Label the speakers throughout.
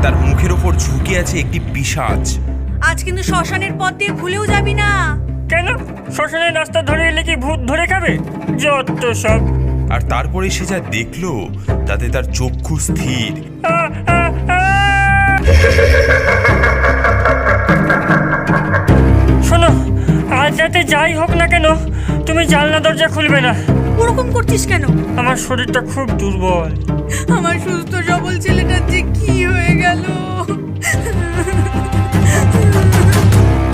Speaker 1: তার মুখের ওপর ঝুঁকে আছে একটি পিশাচ।
Speaker 2: আজ কিন্তু শ্মশানের পথ দিয়ে ভুলেও যাবি না।
Speaker 3: কেন? শ্মশানের রাস্তা ধরে এলে কি ভূত ধরে খাবে? যত সব।
Speaker 1: আর তারপরে সে যা দেখলো তাতে তার চক্ষু স্থির।
Speaker 3: শোনো, আজ রাতে যাই হোক না কেন তুমি জানলা দরজা খুলবে না।
Speaker 2: ওরকম করছিস কেন?
Speaker 3: আমার শরীরটা খুব দুর্বল।
Speaker 2: আমার সুস্থ সবল ছেলেটার যে কি হয়ে গেল।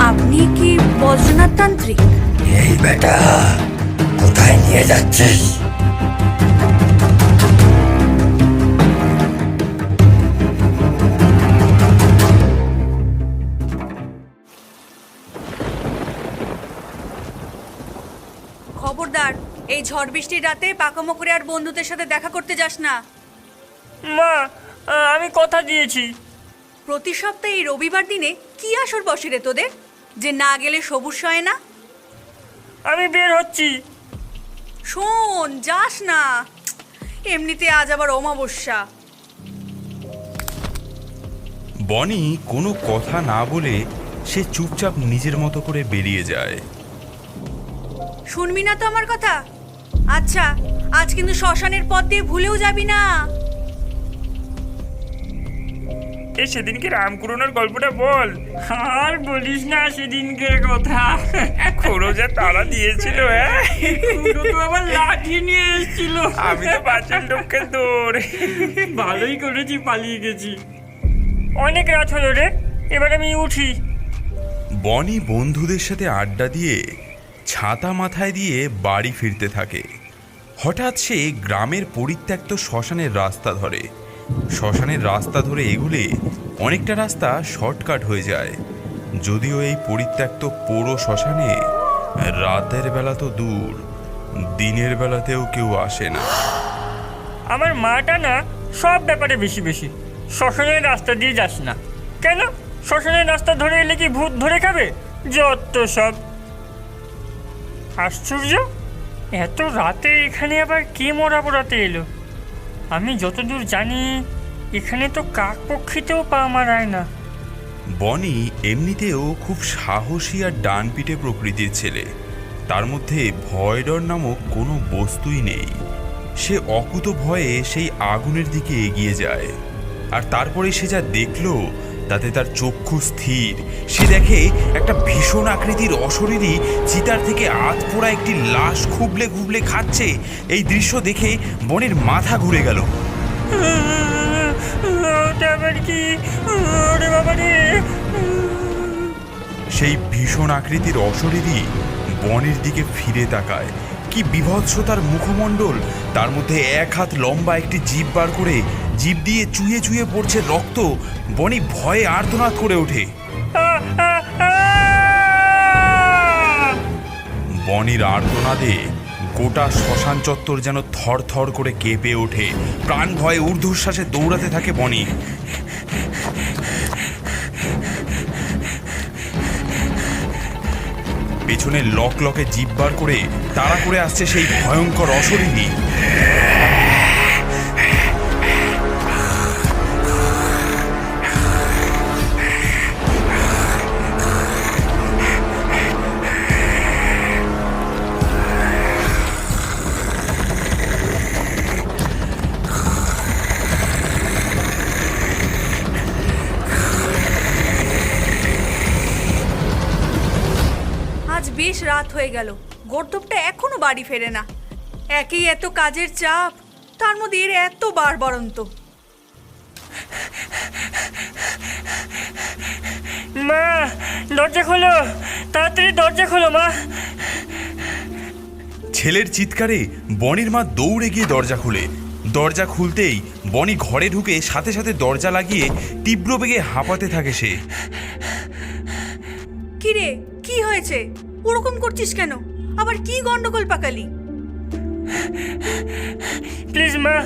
Speaker 2: আপনি কি বজ্রনাথ তান্ত্রিক?
Speaker 4: এই বেটা, কোথায় নিয়ে যাচ্ছিস?
Speaker 2: খবরদার, এই ঝড় বৃষ্টির রাতে পাকামো করে আর বন্ধুদের সাথে দেখা করতে যাস না।
Speaker 3: মা, আমি কথা দিয়েছি।
Speaker 2: প্রতি সপ্তাহে এই রবিবার দিনে কি আসর বসে রে তোদের, যে না গেলে সবুজ হয় না?
Speaker 3: আমি বের হচ্ছি।
Speaker 2: শোন, যাস না, এমনিতে আজ আবার অমাবস্যা।
Speaker 1: বনি কোনো কথা না বলে সে চুপচাপ নিজের মতো করে বেরিয়ে যায়।
Speaker 2: শুনবি না তো আমার কথা? আচ্ছা, আজ কিন্তু শ্মশানের পথ দিয়ে ভুলেও যাবি না।
Speaker 3: এই সেদিনকে রামকুরনের গল্পটা বল। আর বলিস না সেদিনকের কথা। খুড়ো যা তারা দিয়েছিল, খুড়ো তো আবার লাঠি নিয়ে এসেছিল। আমি তো বাঁচাল লোককে দৌড়। ভালোই করেছি, পালিয়ে গেছি। অনেক রাত হলো রে, এবার আমি উঠি।
Speaker 1: বনি বন্ধুদের সাথে আড্ডা দিয়ে ছাতা মাথায় দিয়ে বাড়ি ফিরতে থাকে। হঠাৎ সে গ্রামের পরিত্যক্ত শ্মশানের রাস্তা ধরে। শ্মশানের রাস্তা ধরে এগুলে অনেকটা রাস্তা শর্টকাট হয়ে যায়। যদিও এই পরিত্যক্ত পৌর শ্মশানে রাতের বেলা তো দূর, দিনের বেলাতেও কেউ আসে না।
Speaker 3: আমার মাটা না সব ব্যাপারে বেশি বেশি। শ্মশানের রাস্তা দিয়ে যাস না। কেন? শ্মশানের রাস্তা ধরে এলে কি ভূত ধরে খাবে? যত সব। আশ্চর্য, এত রাতে এখানে আবার কে মরা পড়াতে এলো? আমি যতদূর জানি এখানে তো কাক পক্ষীতেও পা মারায় না।
Speaker 1: বনি এমনিতেও খুব সাহসী আর ডানপিটে প্রকৃতির ছেলে। তার মধ্যে ভয় ডর নামক কোনো বস্তুই নেই। সে অকুত ভয়ে সেই আগুনের দিকে এগিয়ে যায়। আর তারপরে সে যা দেখলো তাতে তার চক্ষু স্থির। সে দেখে একটা ভীষণ আকৃতির অশরীরী চিতার থেকে আধপোড়া একটি লাশ খুবলে খুবলে খাচ্ছে। এই দৃশ্য দেখে বনির মাথা ঘুরে গেল। সেই ভীষণ আকৃতির অশরীরী বনের দিকে ফিরে তাকায়। কি বিভৎস তার মুখমণ্ডল! তার মধ্যে এক হাত লম্বা একটি জিভ বার করে জিভ দিয়ে চুইয়ে চুইয়ে পড়ছে রক্ত। বনি ভয়ে আর্তনাদ করে ওঠে। বনির আর্তনাদে গোটা শ্মশান চত্বর যেন থর থর করে কেঁপে ওঠে। প্রাণ ভয়ে ঊর্ধ্বশ্বাসে দৌড়াতে থাকে বনি। পেছনে লক লকে জিভ বার করে তাড়া করে আসছে সেই ভয়ঙ্কর অশরীরী।
Speaker 2: বেশ রাত হয়ে গেল, গর্দভটা এখনো বাড়ি ফেরে না। একই এত কাজের চাপ, তার মধ্যে এর এত বাড়বাড়ন্ত।
Speaker 3: মা, দরজা খোলো, তাড়াতাড়ি দরজা খোলো মা।
Speaker 1: ছেলের চিৎকারে বনির মা দৌড়ে গিয়ে দরজা খুলে। দরজা খুলতেই বনি ঘরে ঢুকে সাথে সাথে দরজা লাগিয়ে তীব্র বেগে হাঁপাতে থাকে সে।
Speaker 2: কি রে, কি হয়েছে? ওরকম করছিস কেন? আবার কি গন্ডগোল পাকালি?
Speaker 3: প্লিজ মা,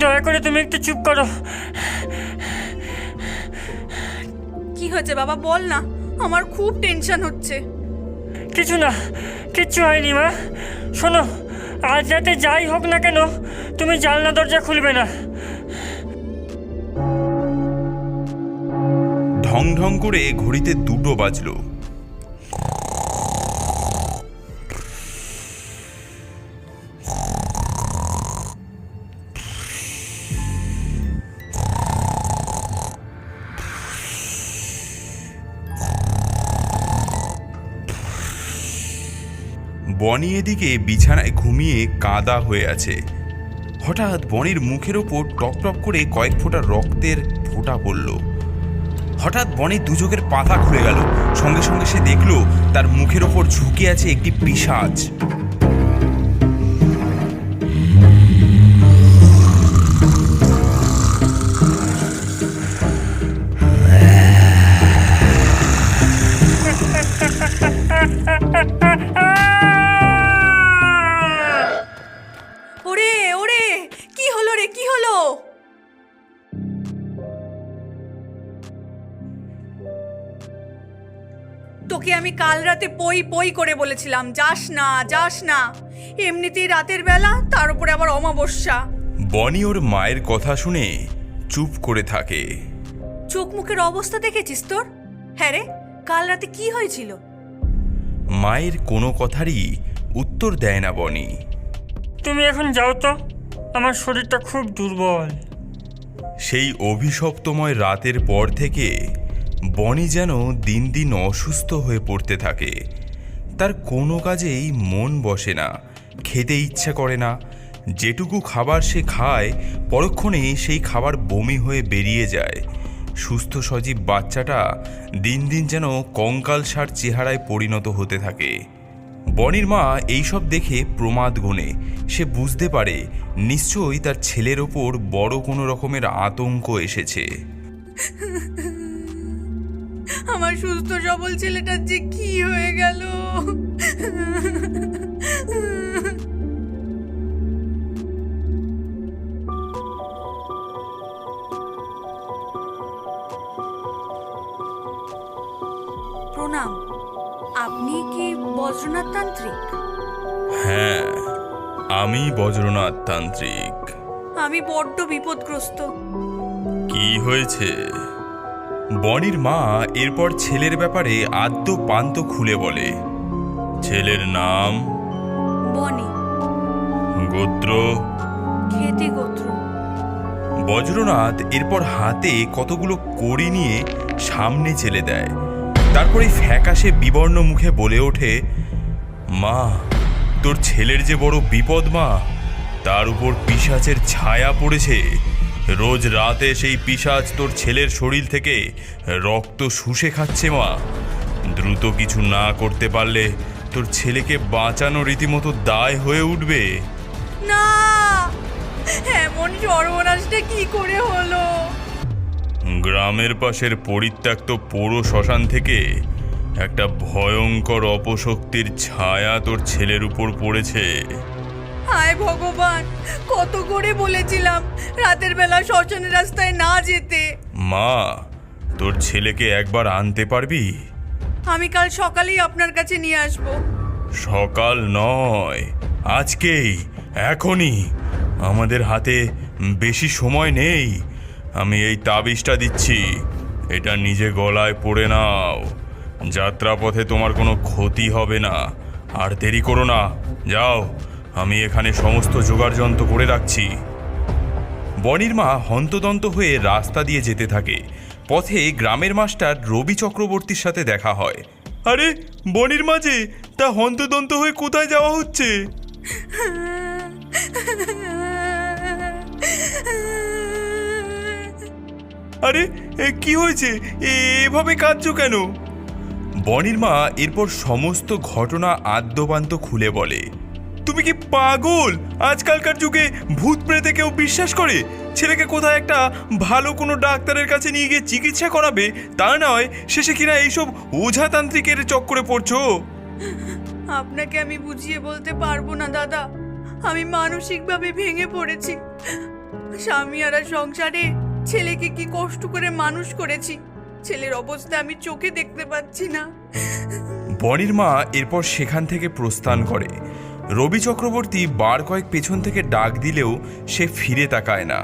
Speaker 3: দয়া করে তুমি একটু চুপ করো।
Speaker 2: কি হয়েছে বাবা, বল না, আমার খুব টেনশন হচ্ছে।
Speaker 3: কিছু না, কিচ্ছু হয়নি মা। শোনো, আজ রাতে যাই হোক না কেন তুমি জানলা দরজা খুলবে না।
Speaker 1: ঢং ঢং করে ঘড়িতে 2টো বাজলো। বনি এদিকে বিছানায় ঘুমিয়ে কাদা হয়ে আছে। হঠাৎ বনির মুখের ওপর টপ টপ করে কয়েক ফোঁটা রক্তের ফোঁটা পড়ল। হঠাৎ বনির দুচোখের পাতা খুলে গেল। সঙ্গে সঙ্গে সে দেখল তার মুখের ওপর ঝুঁকে আছে একটি পিশাচ।
Speaker 2: ওরে ওরে, কি হলো রে, কি হলো? তোকে আমি কাল রাতে পই পই করে বলেছিলাম যাস না যাস না। এমনিতেই রাতের বেলা, তার উপরে আবার অমাবস্যা।
Speaker 1: বনি ওর মায়ের কথা শুনে চুপ করে থাকে।
Speaker 2: চোখ মুখের অবস্থা দেখেছিস তোর? হ্যাঁ রে, কাল রাতে কি হয়েছিল?
Speaker 1: মায়ের কোনো কথারই উত্তর দেয় না বনি।
Speaker 3: তুমি এখন যাও তো, আমার শরীরটা খুব দুর্বল।
Speaker 1: সেই অভিশপ্তময় রাতের পর থেকে বনি যেন দিন দিন অসুস্থ হয়ে পড়তে থাকে। তার কোনো কাজেই মন বসে না, খেতে ইচ্ছা করে না। যেটুকু খাবার সে খায় পরক্ষণে সেই খাবার বমি হয়ে বেরিয়ে যায়। সুস্থ সজীব বাচ্চাটা দিন দিন যেন কঙ্কালসার চেহারায় পরিণত হতে থাকে। বনির মা এইসব দেখে প্রমাদ গুনে সে বুঝতে পারে নিশ্চয়ই তার ছেলের ওপর বড় কোনো রকমের আতঙ্ক এসেছে।
Speaker 2: আমার সুস্থ সবল ছেলেটার যে কি হয়ে গেল। প্রণাম, আপনি কি বজ্রনাথ তান্ত্রিক?
Speaker 1: হ্যাঁ, আমি বজ্রনাথ তান্ত্রিক।
Speaker 2: আমি বড্ড বিপদগ্রস্ত।
Speaker 1: কি হয়েছে? বনির মা এরপর ছেলের ব্যাপারে আদ্য পান্ত খুলে বলে। ছেলের নাম?
Speaker 2: বনি।
Speaker 1: গোত্র?
Speaker 2: খেতি গোত্র।
Speaker 1: বজ্রনাথ এরপর হাতে কতগুলো কড়ি নিয়ে সামনে চেলে দেয়। তারপরে ফ্যাকাশে বিবর্ণ মুখে বলে ওঠে, মা, তোর ছেলের যে বড় বিপদ মা, তার উপর পিশাচের ছায়া পড়েছে। রোজ রাতে সেই পিশাচ তোর ছেলের শরীর থেকে রক্ত শুষে খাচ্ছে মা। দ্রুত কিছু না করতে পারলে তোর ছেলেকে বাঁচানো রীতিমতো দায় হয়ে উঠবে।
Speaker 2: না, এমন সর্বনাশটা কি করে হলো?
Speaker 1: গ্রামের পাশের পরিত্যক্ত পৌর শ্মশান থেকে একটা ভয়ঙ্কর অপশক্তির ছায়া তোর ছেলের উপর পড়েছে।
Speaker 2: হায় ভগবান, কত করে বলেছিলাম রাতের বেলা শ্মশানের রাস্তায় না যেতে।
Speaker 1: মা, তোর ছেলেকে একবার আনতে পারবি?
Speaker 2: আমি কাল সকালেই আপনার কাছে নিয়ে আসব।
Speaker 1: সকাল নয়, আজকেই, এখনই। আমাদের হাতে বেশি সময় নেই। আমি এই তাবিজটা দিচ্ছি, এটা নিজে গলায় পড়ে নাও। যাত্রাপথে তোমার কোনো ক্ষতি হবে না। আর দেরি করো না, যাও, আমি এখানে সমস্ত জোগাড় যন্ত্র করে রাখছি। বনির মা হন্তদন্ত হয়ে রাস্তা দিয়ে যেতে থাকে। পথে গ্রামের মাস্টার রবি চক্রবর্তীর সাথে দেখা হয়। আরে বনির মা যে, তা হন্তদন্ত হয়ে কোথায় যাওয়া হচ্ছে? আরে কি হয়েছে, এভাবে কাঁদছো কেন? বনির মা এরপর সমস্ত ঘটনা আদ্যপান্ত খুলে বলে। তুমি কি পাগল? আজকালকার যুগে ভূত প্রেতে কেউ বিশ্বাস করে? ছেলেকে কোথায় একটা ভালো কোনো ডাক্তারের কাছে নিয়ে গিয়ে চিকিৎসা করাবে, তা নয় শেষে কিনা এইসব ওঝাতান্ত্রিকের চক্করে পড়ছো।
Speaker 2: আপনাকে আমি বুঝিয়ে বলতে পারবো না দাদা। আমি মানসিকভাবে ভেঙে পড়েছি। স্বামী আর সংসারে ছেলেকে কি কষ্ট করে মানুষ করেছি, ছেলের অবস্থা আমি চোখে দেখতে পাচ্ছি না।
Speaker 1: বনির মা এরপর সেখান থেকে প্রস্থান করে। রবি চক্রবর্তী বার কয়েক পেছন থেকে ডাক দিলেও সে ফিরে তাকায় না।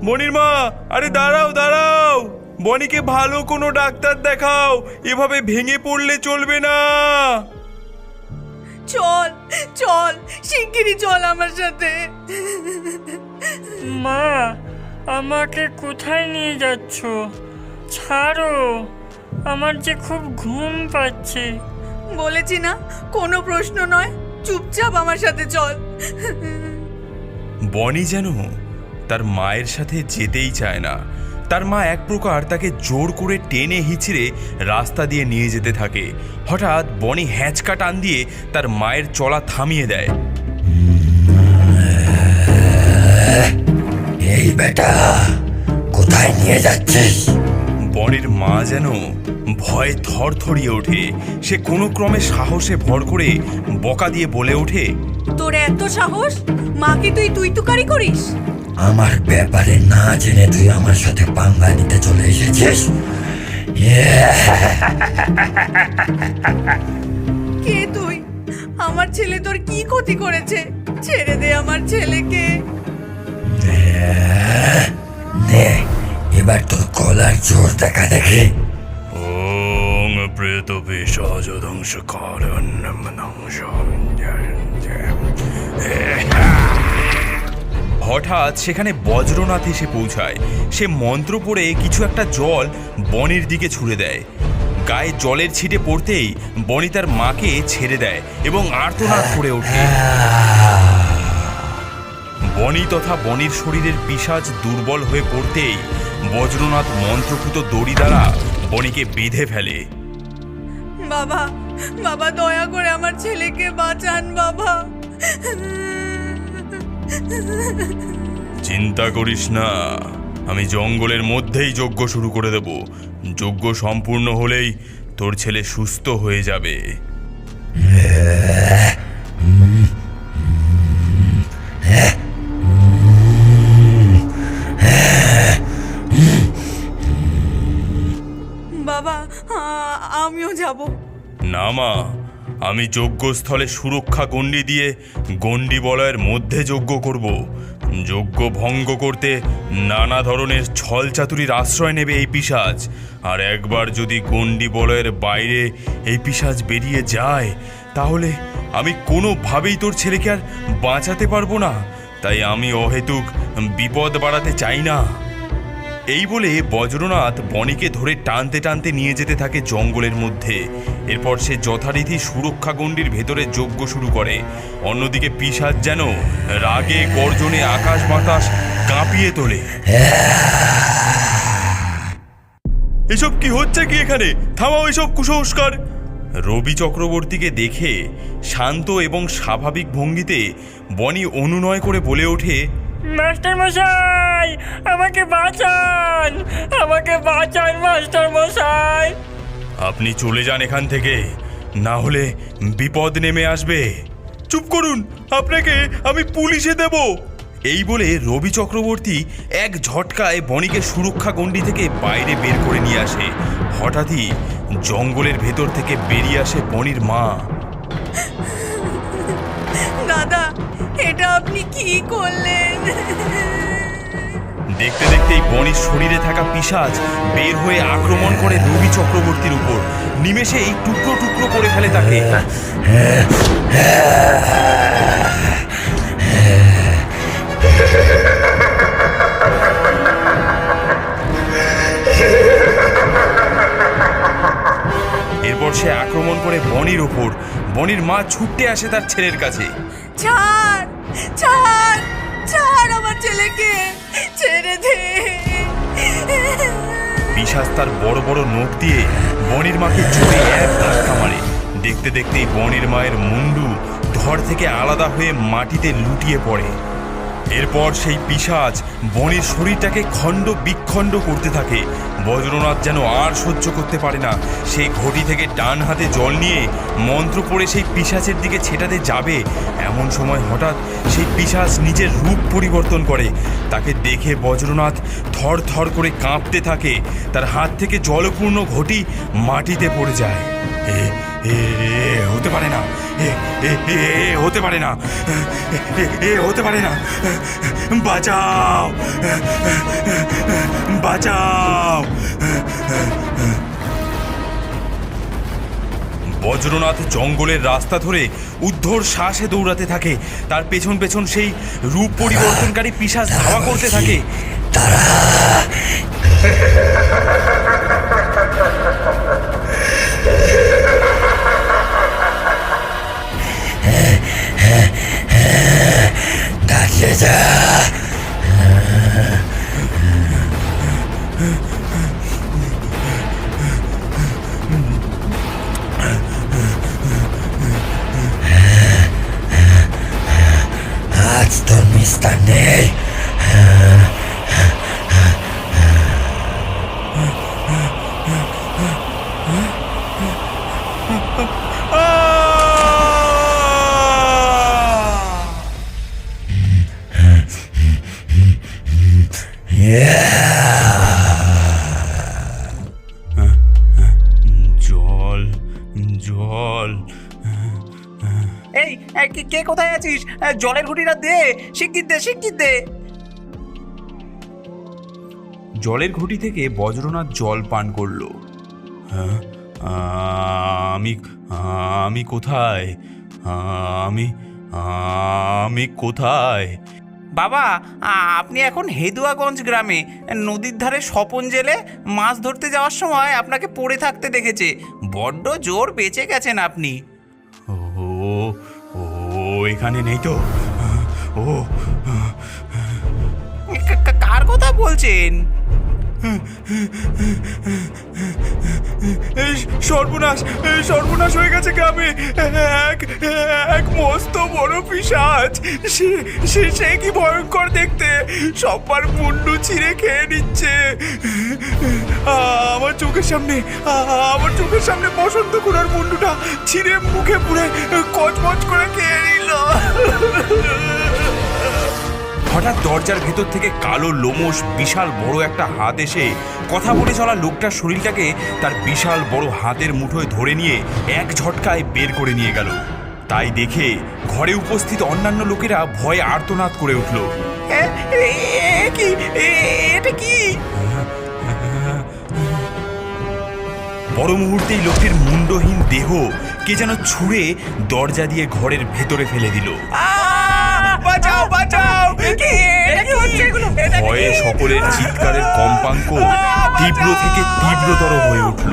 Speaker 1: বনির মা, আরে দাঁড়াও দাঁড়াও, বনিকে ভালো কোনো ডাক্তার দেখাও, এভাবে ভেঙে পড়লে চলবে না।
Speaker 2: চল চল, শিগগিরই চল আমার সাথে।
Speaker 3: মা, আমাকে কোথায় নিয়ে যাচ্ছ? ছাড়ো, আমার যে খুব ঘুম পাচ্ছে।
Speaker 2: বলেছি না, কোনো প্রশ্ন নয়, চুপচাপ আমার সাথে চল।
Speaker 1: বনি যেন তার মায়ের সাথে যেতেই চায় না। তার মা এক প্রকার তাকে জোর করে টেনে হিচড়ে রাস্তা দিয়ে নিয়ে যেতে থাকে। হঠাৎ বনি হ্যাঁচকা টান দিয়ে তার মায়ের চলা থামিয়ে দেয়।
Speaker 4: এই বেটা, কোথায় নিয়ে যাচ্ছিস?
Speaker 1: বনির মা যেন ভয়ে থরথরিয়ে ওঠে। সে কোনো ক্রমে সাহসে ভর করে বকা দিয়ে বলে ওঠে,
Speaker 2: তোর এত সাহস, মাকে তুই তুকারি করিস?
Speaker 4: আমার ব্যাপারে না জেনে তুই আমার সাথে পাঙ্গা নিতে চলে এসেছিস?
Speaker 2: কে তুই? আমার ছেলে তোর কি ক্ষতি করেছে? ছেড়ে দে আমার ছেলেকে।
Speaker 4: নে, এবার তোর গলার জোর দেখা দেখে।
Speaker 1: ওং প্রেত পিশাচ ধ্বংসকারণ হঠাৎ সেখানে বজ্রনাথ এসে পৌঁছায়। সে মন্ত্র পড়ে কিছু একটা জল বনির দিকে ছুঁড়ে দেয়। গায়ে জলের ছিটে পড়তেই বনি তার মাকে ছেড়ে দেয় এবং আর্তনাদ করে ওঠে। বনি তথা বনির শরীরের পিশাচ দুর্বল হয়ে পড়তেই বজ্রনাথ মন্ত্রপুত দড়ি দ্বারা বনিকে বেঁধে ফেলে।
Speaker 2: বাবা, বাবা দয়া করে আমার ছেলেকে বাঁচান বাবা।
Speaker 1: চিন্তা করিস না, আমি জঙ্গলের মধ্যেই যজ্ঞ শুরু করে দেব। যজ্ঞ সম্পূর্ণ হলেই তোর ছেলে সুস্থ হয়ে যাবে।
Speaker 2: বাবা, আমিও যাব।
Speaker 1: না মা, আমি যজ্ঞস্থলে সুরক্ষা গণ্ডি দিয়ে গণ্ডি বলয়ের মধ্যে যজ্ঞ করব। যজ্ঞ ভঙ্গ করতে নানা ধরনের ছল চাতুরির আশ্রয় নেবে এই পিশাচ। আর একবার যদি গণ্ডি বলয়ের বাইরে এই পিশাচ বেরিয়ে যায়, তাহলে আমি কোনোভাবেই তোর ছেলেকে আর বাঁচাতে পারবো না। তাই আমি অহেতুক বিপদ বাড়াতে চাই না। এই বলে বজ্রনাথ বনিকে ধরে টানতে টানতে নিয়ে যেতে থাকে জঙ্গলের মধ্যে। এরপর সে যথারীতি সুরক্ষা গণ্ডির ভেতরে যজ্ঞ শুরু করে। অন্যদিকে পিশাচ যেন রাগে গর্জনে আকাশ বাতাস কাঁপিয়ে তোলে। এসব কি হচ্ছে কি এখানে? থামাও এসব কুসংস্কার। রবি চক্রবর্তীকে দেখে শান্ত এবং স্বাভাবিক ভঙ্গিতে বনি অনুনয় করে বলে ওঠে,
Speaker 3: মাস্টার মশাই, আমাকে বাঁচান, আমাকে বাঁচান মাস্টার মশাই।
Speaker 1: আপনি চলে যান এখান থেকে, না হলে বিপদ নেমে আসবে। চুপ করুন, আপনাকে আমি পুলিশে দেব। এই বলে রবি চক্রবর্তী এক ঝটকায় বনিকে সুরক্ষা গণ্ডি থেকে বাইরে বের করে নিয়ে আসে। হঠাৎই জঙ্গলের ভেতর থেকে বেরিয়ে আসে বনির মা।
Speaker 2: দাদা, এটা আপনি কি করলেন?
Speaker 1: দেখতে দেখতেই বনির শরীরে থাকা পিশাচ বের হয়ে আক্রমণ করে রবি চক্রবর্তীর উপর। নিমেষেই টুকরো টুকরো করে ফেলে তাকে। এরপর সে আক্রমণ করে বনির ওপর। বনির মা ছুটে আসে তার ছেলের কাছে।
Speaker 2: ছাড় ছাড় ছাড় আমার ছেলেকে, ছেড়ে দে।
Speaker 1: পিশাচ তার বড় বড় নখ দিয়ে বনির মাকে জোরে এক ধাক্কা মারে। দেখতে দেখতেই বনির মায়ের মুন্ডু ধর থেকে আলাদা হয়ে মাটিতে লুটিয়ে পড়ে। এরপর সেই পিশাচ বনির শরীরটাকে খণ্ড বিখণ্ড করতে থাকে। বজ্রনাথ যেন আর সহ্য করতে পারে না। সেই ঘটি থেকে ডান হাতে জল নিয়ে মন্ত্র পড়ে সেই পিশাচের দিকে ছেটাতে যাবে, এমন সময় হঠাৎ সেই পিশাচ নিজের রূপ পরিবর্তন করে। তাকে দেখে বজ্রনাথ থর থর করে কাঁপতে থাকে। তার হাত থেকে জলপূর্ণ ঘটি মাটিতে পড়ে যায়। হতে পারে না, হতে পারে না, হতে পারে না। বাঁচাও, বাঁচাও। বজ্রনাথ জঙ্গলের রাস্তা ধরে উদ্ধর শ্বাসে দৌড়াতে থাকে। তার পেছন পেছন সেই রূপ পরিবর্তনকারী পিশাচ ধাওয়া করতে থাকে।
Speaker 4: তারা দাঁড়িয়ে যা। আজ তোর নিস্তার নেই।
Speaker 1: জল জল।
Speaker 3: এই কে কোথায় আছিস? জলের ঘুঁটিটা দে, শিগগির দে, শিগগির দে।
Speaker 1: জলের ঘুঁটি থেকে বজ্রনাথ জল পান করলো। হ্যাঁ, আমি আমি কোথায়? আমি কোথায়?
Speaker 3: বাবা, আপনি এখন হেদুয়াগঞ্জ গ্রামে নদীর ধারে স্বপন জেলে মাছ ধরতে যাওয়ার সময় আপনাকে পড়ে থাকতে দেখেছে। বড্ড জোর বেঁচে গেছেন আপনি।
Speaker 1: ও ও এখানে নেই তো? ও
Speaker 3: কার কথা বলছেন?
Speaker 1: সর্বনাশ, সর্বনাশ হয়ে গেছে গ্রামে। এক মস্ত বড় পিশাচ। সে কি ভয়ঙ্কর দেখতে! সবার মুন্ডু ছিঁড়ে খেয়ে নিচ্ছে। আমার চোখের সামনে বসন্ত কুড়ার মুন্ডুটা ছিঁড়ে মুখে পুরে কচমচ করে খেয়ে নিল। হঠাৎ দরজার ভেতর থেকে কালো লোমশ বিশাল বড় একটা হাত এসে কথা বলে চলা লোকটার শরীরটাকে তার বিশাল বড় হাতের মুঠোয় ধরে নিয়ে এক ঝটকায় বের করে নিয়ে গেল। তাই দেখে ঘরে উপস্থিত অন্যান্য লোকেরা ভয়ে আর্তনাদ করে উঠল।
Speaker 3: এটা কি?
Speaker 1: বড় মুহূর্তেই লোকটির মুন্ডহীন দেহ কে যেন ছুঁড়ে দরজা দিয়ে ঘরের ভেতরে ফেলে দিল।
Speaker 3: বাঁচাও, বাঁচাও!
Speaker 1: ভয়ে সকলের চিৎকারের কম্পাঙ্ক তীব্র থেকে তীব্রতর হয়ে উঠল।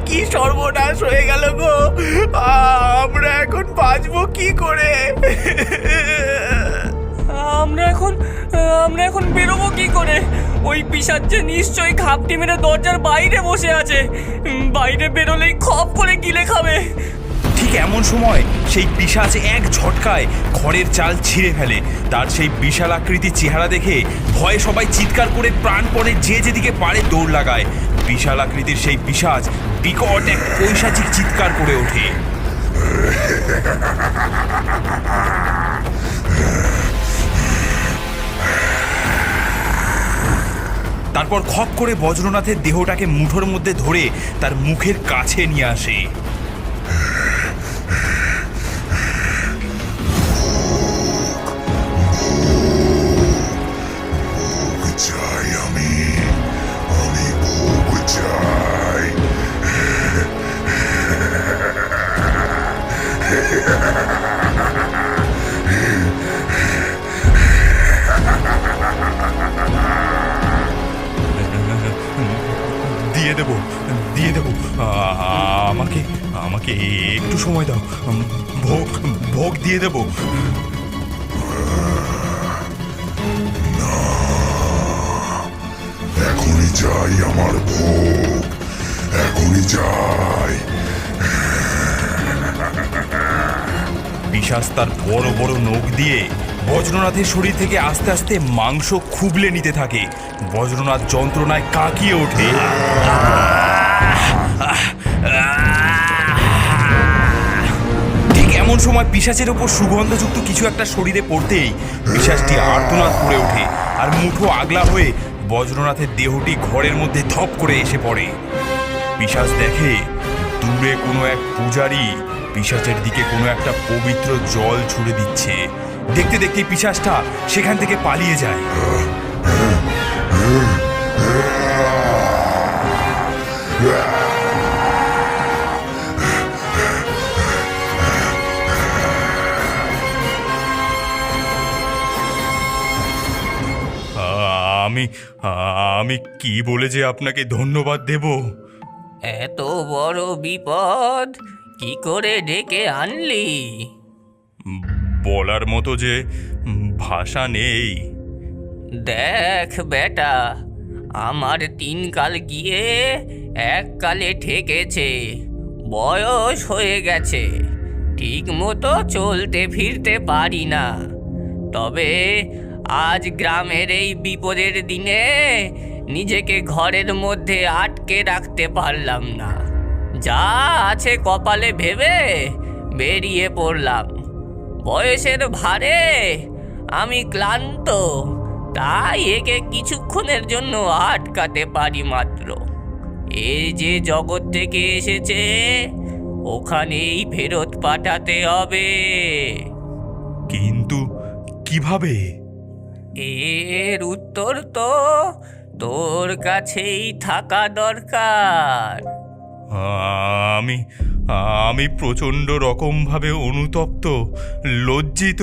Speaker 3: কি সর্বনাশ হয়ে গেল গো! আমরা এখন বাঁচবো কি করে? আমরা এখন বেরোবো কি করে? ওই পিশাচ যে নিশ্চয়ই খাপটি মেরে দরজার বাইরে বসে আছে। বাইরে বেরোলেই খপ করে গিলে খাবে।
Speaker 1: ঠিক এমন সময় সেই পিশাচ এক ঝটকায় ঘরের চাল ছিঁড়ে ফেলে। তার সেই বিশাল আকৃতির চেহারা দেখে ভয়ে সবাই চিৎকার করে প্রাণপণে যে যেদিকে পারে দৌড় লাগায়। বিশাল আকৃতির সেই পিশাচ বিকট এক পৈশাচিক চিৎকার করে ওঠে। তারপর খপ করে বজ্রনাথের দেহটাকে মুঠোর মধ্যে ধরে তার মুখের কাছে নিয়ে আসে। দিয়ে দেবো আমাকে একটু সময় দাও। ভোগ দিয়ে দেবো।
Speaker 5: এখনই চাই আমার ভোগ, এখনই চাই।
Speaker 1: পিশাচ তার বড় বড় নখ দিয়ে বজ্রনাথের শরীর থেকে আস্তে আস্তে মাংস খুবলে নিতে থাকে। বজ্রনাথ যন্ত্রণায় কাঁকিয়ে ওঠে। ঠিক এমন সময় পিশাচের ওপর সুগন্ধযুক্ত কিছু একটা শরীরে পড়তেই পিশাচটি আর্তনাদ করে ওঠে আর মুঠো আগলা হয়ে বজ্রনাথের দেহটি ঘরের মধ্যে ধপ করে এসে পড়ে। পিশাচ দেখে দূরে কোনো এক পূজারী পিশাচের দিকে কোনো একটা পবিত্র জল ছুড়ে দিচ্ছে। দেখতে দেখতে পিশাচটা সেখান থেকে পালিয়ে যায়। আমি কি বলে যে আপনাকে ধন্যবাদ দেব?
Speaker 3: এত বড় বিপদ কি করে ডেকে আনলি?
Speaker 1: বলার মতো যে ভাষা নেই।
Speaker 3: দেখ বেটা, আমার 3 কাল গিয়ে 1 কালে ঠেকেছে। বয়স হয়ে গেছে, ঠিক মতো চলতে ফিরতে পারি না। তবে আজ গ্রামের এই বিপদের দিনে নিজেকে ঘরের মধ্যে আটকে রাখতে পারলাম না। যা আছে কপালে ভেবে বেরিয়ে পড়লাম। বয়সের ভারে আমি ক্লান্ত, তাই একে কিছুক্ষণের জন্য আটকাতে পারি মাত্র। এই যে জগৎ থেকে এসেছে, ওখানেই ফেরত পাঠাতে হবে।
Speaker 1: কিন্তু কিভাবে?
Speaker 3: এর উত্তর তো তোর কাছেই থাকা দরকার।
Speaker 1: আমি আমি প্রচণ্ড রকমভাবে অনুতপ্ত, লজ্জিত।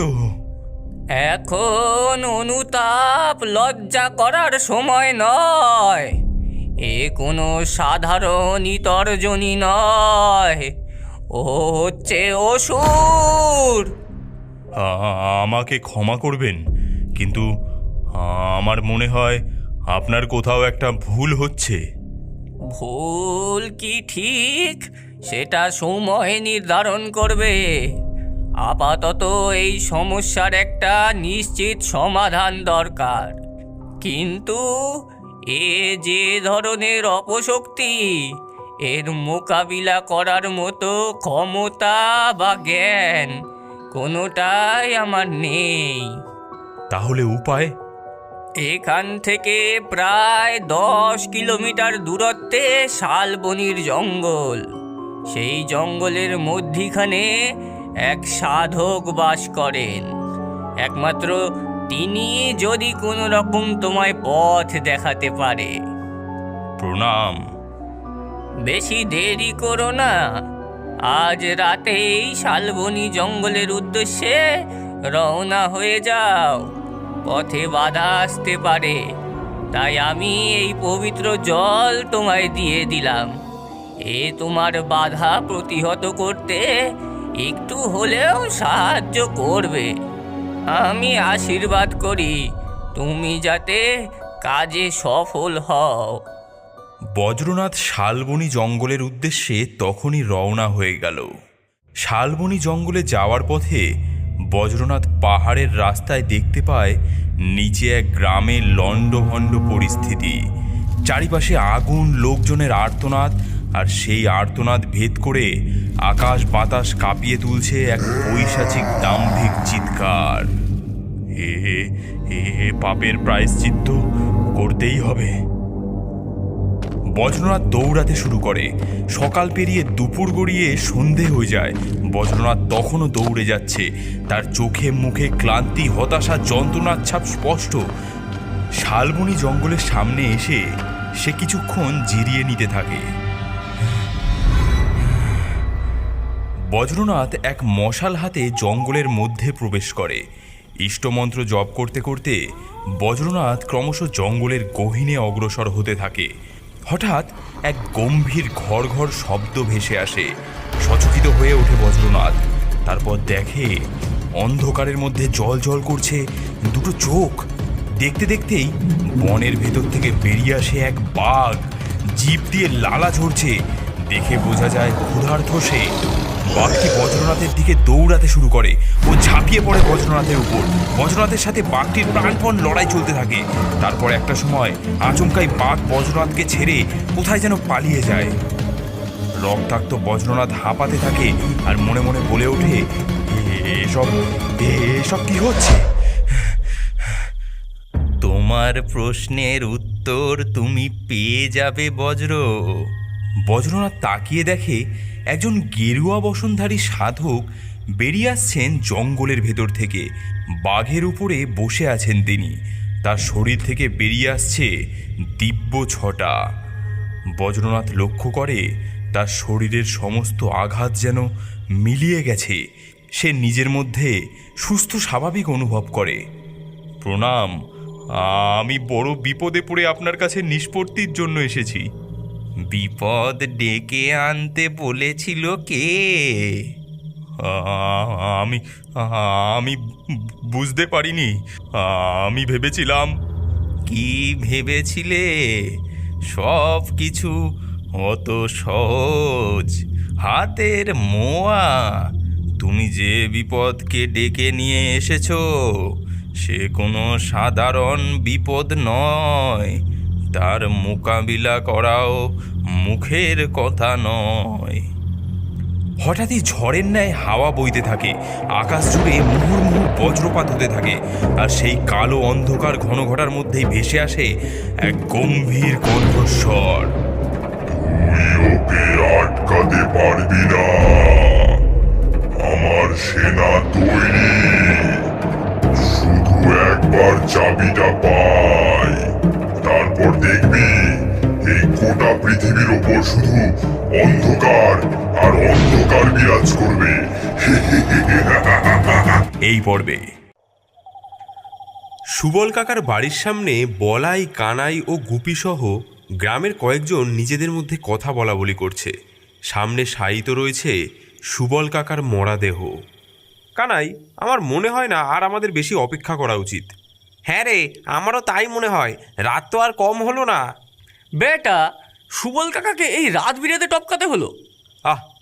Speaker 3: এখন অনুতাপ লজ্জা করার সময় নয়। এ কোনো সাধারণ তর্জনী নয়, ও হচ্ছে অসুর।
Speaker 1: আমাকে ক্ষমা করবেন, কিন্তু আমার মনে হয় আপনার কোথাও একটা ভুল হচ্ছে।
Speaker 3: ভুল কি ঠিক সেটা সময় নির্ধারণ করবে। আপাতত এই সমস্যার একটা নিশ্চিত সমাধান দরকার। কিন্তু এ যে ধরনের অপশক্তি, এর মোকাবিলা করার মতো ক্ষমতা বা জ্ঞান কোনোটাই আমার নেই।
Speaker 1: তাহলে উপায়?
Speaker 3: এখান থেকে প্রায় 10 কিলোমিটার দূরত্বে শালবনির জঙ্গল। সেই জঙ্গলের মধ্যিখানে এক সাধক বাস করেন। একমাত্র তিনি যদি কোনো রকম তোমায় পথ দেখাতে পারে।
Speaker 1: প্রণাম।
Speaker 3: বেশি দেরি করো না, আজ রাতেই শালবনি জঙ্গলের উদ্দেশ্যে রওনা হয়ে যাও। পথে বাধা আসতে পারে, তাই আমি এই পবিত্র জল তোমায় দিয়ে দিলাম। এ তোমার বাধা প্রতিহত করতে একটু হলেও সাহায্য করবে। আমি আশীর্বাদ করি তুমি যাতে কাজে সফল হও।
Speaker 1: বজ্রনাথ শালবনি জঙ্গলের উদ্দেশ্যে তখনই রওনা হয়ে গেল। শালবনি জঙ্গলে যাওয়ার পথে বজ্রনাথ পাহাড়ের রাস্তায় দেখতে পায় নিচে এক গ্রামের লণ্ডভণ্ড পরিস্থিতি। চারিপাশে আগুন, লোকজনের আর্তনাদ, আর সেই আর্তনাদ ভেদ করে আকাশ বাতাস কাঁপিয়ে তুলছে এক পৈশাচিক দাম্ভিক চিৎকার। হে হে পাপের প্রায়শ্চিত্ত করতেই হবে। বজ্রনাথ দৌড়াতে শুরু করে। সকাল পেরিয়ে দুপুর গড়িয়ে সন্ধে হয়ে যায়। বজ্রনাথ তখনও দৌড়ে যাচ্ছে। তার চোখে মুখে ক্লান্তি, হতাশা, যন্ত্রণার ছাপ স্পষ্ট। শালবনি জঙ্গলের সামনে এসে সে কিছুক্ষণ জিরিয়ে নিতে থাকে। বজ্রনাথ এক মশাল হাতে জঙ্গলের মধ্যে প্রবেশ করে। ইষ্টমন্ত্র জপ করতে করতে বজ্রনাথ ক্রমশ জঙ্গলের গহীনে অগ্রসর হতে থাকে। হঠাৎ এক গম্ভীর ঘর ঘর শব্দ ভেসে আসে। সচকিত হয়ে ওঠে বজ্রনাথ। তারপর দেখে অন্ধকারের মধ্যে জল জল করছে দুটো চোখ। দেখতে দেখতেই বনের ভেতর থেকে বেরিয়ে আসে এক বাঘ। জিভ দিয়ে লালা ঝরছে। দেখে বোঝা যায় ক্ষুধার্ত সে। বাঘটি বজ্রনাথের দিকে দৌড়াতে শুরু করে। ও ঝাঁপিয়ে পড়ে বজ্রনাথের উপর। বজ্রনাথের সাথে বাঘটির প্রাণপণ লড়াই চলতে থাকে। তারপর একটা সময় আচমকাই বাঘ বজ্রনাথকে ছেড়ে কোথায় যেন পালিয়ে যায়। রক্তাক্ত বজ্রনাথ হাঁপাতে থাকে আর মনে মনে বলে ওঠে, এসব কি হচ্ছে? তোমার প্রশ্নের উত্তর তুমি পেয়ে যাবে বজ্র। বজ্রনাথ তাকিয়ে দেখে একজন গেরুয়া বসনধারী সাধক বেরিয়ে আসছেন জঙ্গলের ভেতর থেকে। বাঘের উপরে বসে আছেন তিনি। তার শরীর থেকে বেরিয়ে আসছে দিব্য ছটা। বজ্রনাথ লক্ষ্য করে তার শরীরের সমস্ত আঘাত যেন মিলিয়ে গেছে। সে নিজের মধ্যে সুস্থ স্বাভাবিক অনুভব করে। প্রণাম, আমি বড় বিপদে পড়ে আপনার কাছে নিষ্পত্তির জন্য এসেছি। বিপদ ডেকে আনতে বলেছিল কে? আমি আমি বুঝতে পারিনি। আমি ভেবেছিলাম। কি ভেবেছিলে? সব কিছু অত সহজ, হাতের মোয়া। তুমি যে বিপদকে ডেকে নিয়ে এসেছো সে কোনো সাধারণ বিপদ নয়। তার মোকাবিলা করাও মুখের কথা নয়। হঠাৎই ঝড়ের ন্যায় হাওয়া বইতে থাকে, আকাশ জুড়ে মুহুর্মুহু বজ্রপাত হতে থাকে, আর সেই কালো অন্ধকার ঘন ঘটার মধ্যেই ভেসে আসে এক গম্ভীর কণ্ঠস্বর।
Speaker 5: তুই ওকে আটকাতে পারবি না। আমার সেনা তৈরি, শুধু একবার চাবিটা পাই, তারপর দেখবি এই গোটা পৃথিবীর ওপর শুধু অন্ধকার আর অন্ধকার বিরাজ করবে।
Speaker 1: এই পর্বে সুবল কাকার বাড়ির সামনে বলাই, কানাই ও গুপি সহ গ্রামের কয়েকজন নিজেদের মধ্যে কথা বলা বলি করছে। সামনে শায়িত রয়েছে সুবল কাকার মরা দেহ। কানাই, আমার মনে হয় না আর আমাদের বেশি অপেক্ষা করা উচিত।
Speaker 6: হ্যাঁ রে, আমারও তাই মনে হয়। রাত তো আর কম হলো না।
Speaker 3: বেটা, সুবল কাকাকে এই রাত বিরাতে টপকাতে হলো?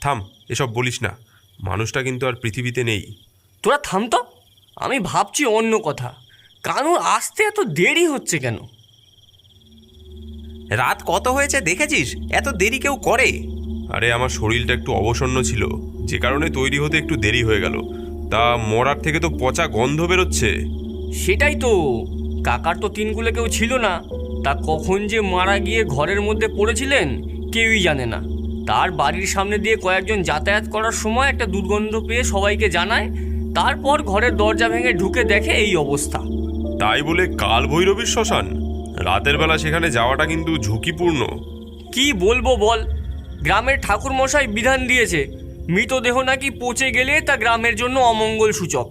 Speaker 1: থাম, এসব বলিস না। মানুষটা কিন্তু আর পৃথিবীতে নেই।
Speaker 3: তোরা থাম তো, আমি ভাবছি অন্য কথা। কানুর আসতে এত দেরি হচ্ছে কেন?
Speaker 6: রাত কত হয়েছে দেখেছিস? এত দেরি কেউ করে?
Speaker 1: আরে আমার শরীরটা একটু অবসন্ন ছিল, যে কারণে তৈরি হতে একটু দেরি হয়ে গেল। তা মরার থেকে তো পচা গন্ধ বেরোচ্ছে।
Speaker 3: সেটাই তো, কাকার তো তিনকুলে কেউ ছিল না। তা কখন যে মারা গিয়ে ঘরের মধ্যে পড়েছিলেন কেউই জানে না। তার বাড়ির সামনে দিয়ে কয়েকজন যাতায়াত করার সময় একটা দুর্গন্ধ পেয়ে সবাইকে জানায়, তারপর ঘরের দরজা ভেঙে ঢুকে দেখে এই অবস্থা।
Speaker 1: তাই বলে কাল ভৈরবীর শ্মশান? রাতের বেলা সেখানে যাওয়াটা কিন্তু ঝুঁকিপূর্ণ।
Speaker 3: কি বলবো বল, গ্রামের ঠাকুর মশাই বিধান দিয়েছে মৃতদেহ নাকি পচে গেলে তা গ্রামের জন্য অমঙ্গল সূচক।